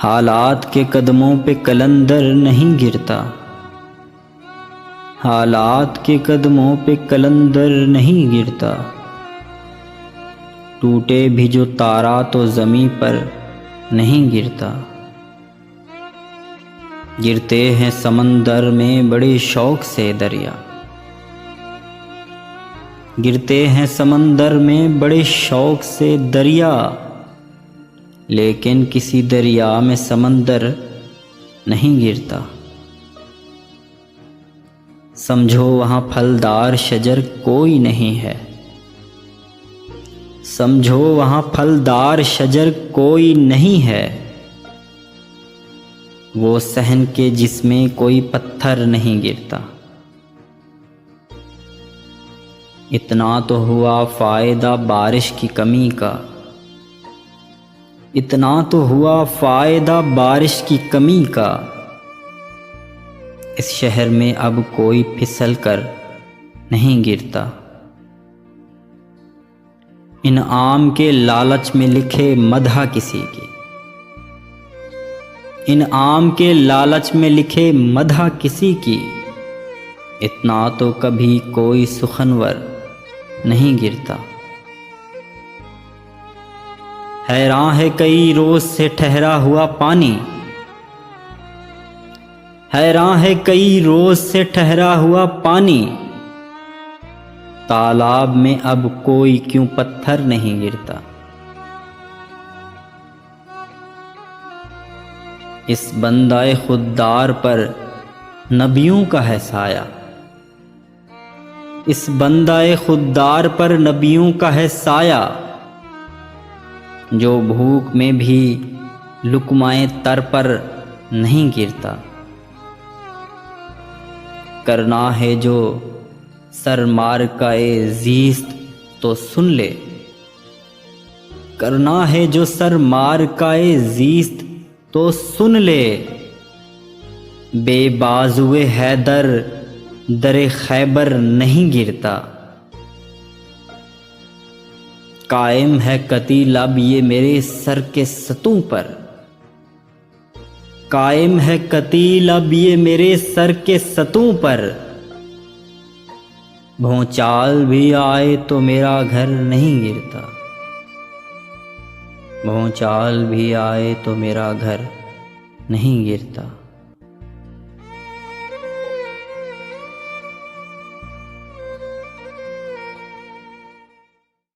हालात के कदमों पे कलंदर नहीं गिरता, हालात के कदमों पे कलंदर नहीं गिरता। टूटे भी जो तारा तो ज़मीं पर नहीं गिरता। गिरते हैं समंदर में बड़े शौक से दरिया, गिरते हैं समंदर में बड़े शौक से दरिया। लेकिन किसी दरिया में समंदर नहीं गिरता। समझो वहाँ फलदार शजर कोई नहीं है, समझो वहाँ फलदार शजर कोई नहीं है। वो सहन के जिसमें कोई पत्थर नहीं गिरता। इतना तो हुआ फ़ायदा बारिश की कमी का, इतना तो हुआ फ़ायदा बारिश की कमी का। इस शहर में अब कोई फिसल कर नहीं गिरता। इनाम के लालच में लिखे मदहा किसी की, इनाम के लालच में लिखे मदहा किसी की। इतना तो कभी कोई सुखनवर नहीं गिरता। हैरान है कई रोज से ठहरा हुआ पानी, हैरान है कई रोज से ठहरा हुआ पानी। तालाब में अब कोई क्यों पत्थर नहीं गिरता। इस बंदाए खुद्दार पर नबियों का है साया, इस बंदाए खुद्दार पर नबियों का है साया। जो भूख में भी लुकमाए तर पर नहीं गिरता। करना है जो सर मार का ज़ीस्त तो सुन ले, करना है जो सर मार का ज़ीस्त तो सुन ले। बेबाजुए हैदर दरे खैबर नहीं गिरता। कायम है कतील अब ये मेरे सर के सतूं पर, कायम है कतील अब ये मेरे सर के सतूं पर। भूचाल भी आए तो मेरा घर नहीं गिरता, भूचाल भी आए तो मेरा घर नहीं गिरता।